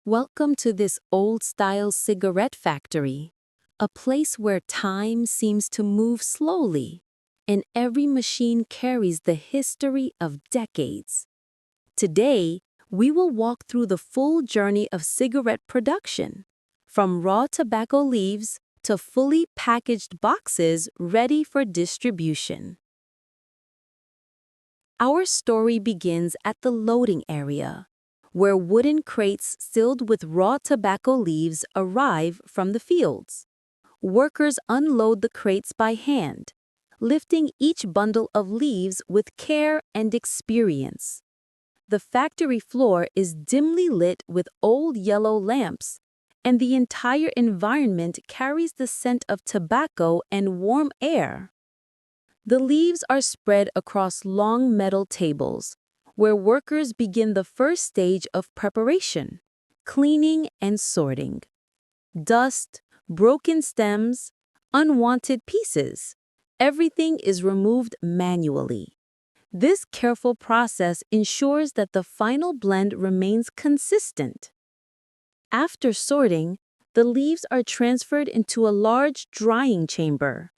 Welcome to this old-style cigarette factory, a place where time seems to move slowly, and every machine carries the history of decades. Today, we will walk through the full journey of cigarette production, from raw tobacco leaves to fully packaged boxes ready for distribution. Our story begins at the loading area, where wooden crates filled with raw tobacco leaves arrive from the fields. Workers unload the crates by hand, lifting each bundle of leaves with care and experience. The factory floor is dimly lit with old yellow lamps, and the entire environment carries the scent of tobacco and warm air. The leaves are spread across long metal tables, where workers begin the first stage of preparation, cleaning and sorting. Dust, broken stems, unwanted pieces, everything is removed manually. This careful process ensures that the final blend remains consistent. After sorting, the leaves are transferred into a large drying chamber.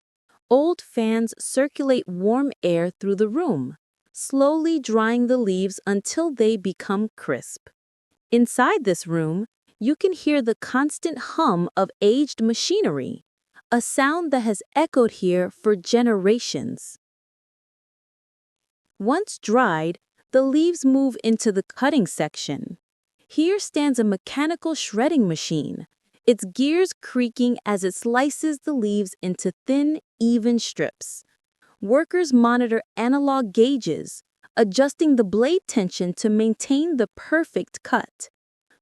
Old fans circulate warm air through the room, slowly drying the leaves until they become crisp. Inside this room, you can hear the constant hum of aged machinery, a sound that has echoed here for generations. Once dried, the leaves move into the cutting section. Here stands a mechanical shredding machine, its gears creaking as it slices the leaves into thin, even strips. Workers monitor analog gauges, adjusting the blade tension to maintain the perfect cut.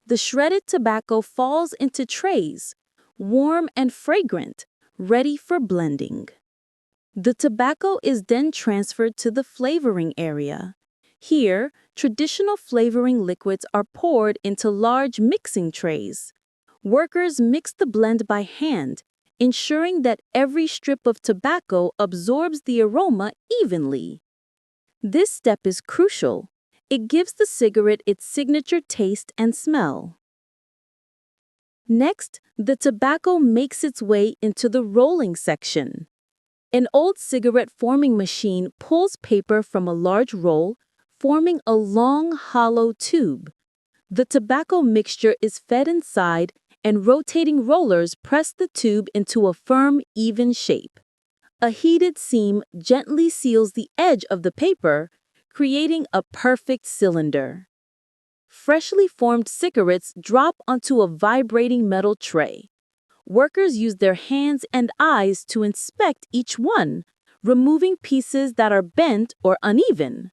The shredded tobacco falls into trays, warm and fragrant, ready for blending. The tobacco is then transferred to the flavoring area. Here, traditional flavoring liquids are poured into large mixing trays. Workers mix the blend by hand, ensuring that every strip of tobacco absorbs the aroma evenly. This step is crucial. It gives the cigarette its signature taste and smell. Next, the tobacco makes its way into the rolling section. An old cigarette forming machine pulls paper from a large roll, forming a long, hollow tube. The tobacco mixture is fed inside, and rotating rollers press the tube into a firm, even shape. A heated seam gently seals the edge of the paper, creating a perfect cylinder. Freshly formed cigarettes drop onto a vibrating metal tray. Workers use their hands and eyes to inspect each one, removing pieces that are bent or uneven.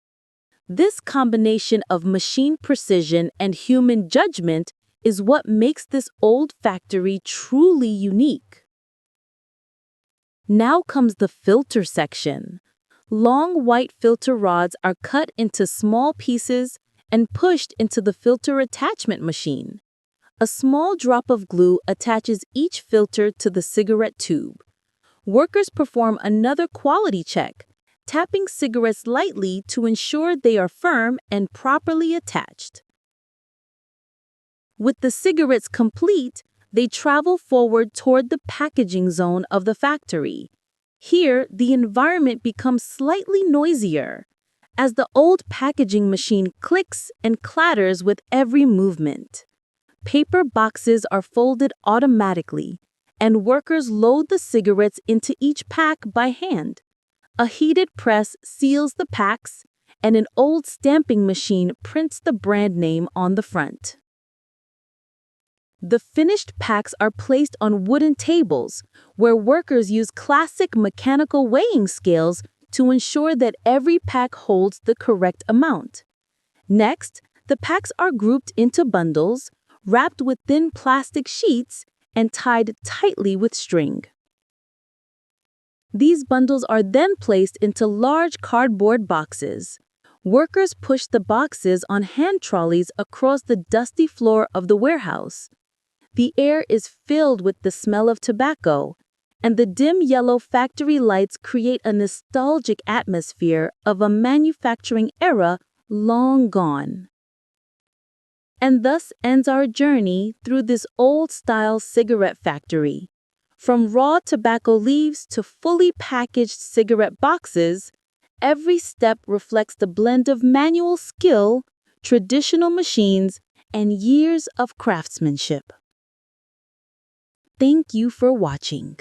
This combination of machine precision and human judgment is what makes this old factory truly unique. Now comes the filter section. Long white filter rods are cut into small pieces and pushed into the filter attachment machine. A small drop of glue attaches each filter to the cigarette tube. Workers perform another quality check, tapping cigarettes lightly to ensure they are firm and properly attached. With the cigarettes complete, they travel forward toward the packaging zone of the factory. Here, the environment becomes slightly noisier, as the old packaging machine clicks and clatters with every movement. Paper boxes are folded automatically, and workers load the cigarettes into each pack by hand. A heated press seals the packs, and an old stamping machine prints the brand name on the front. The finished packs are placed on wooden tables, where workers use classic mechanical weighing scales to ensure that every pack holds the correct amount. Next, the packs are grouped into bundles, wrapped with thin plastic sheets, and tied tightly with string. These bundles are then placed into large cardboard boxes. Workers push the boxes on hand trolleys across the dusty floor of the warehouse. The air is filled with the smell of tobacco, and the dim yellow factory lights create a nostalgic atmosphere of a manufacturing era long gone. And thus ends our journey through this old-style cigarette factory. From raw tobacco leaves to fully packaged cigarette boxes, every step reflects the blend of manual skill, traditional machines, and years of craftsmanship. Thank you for watching.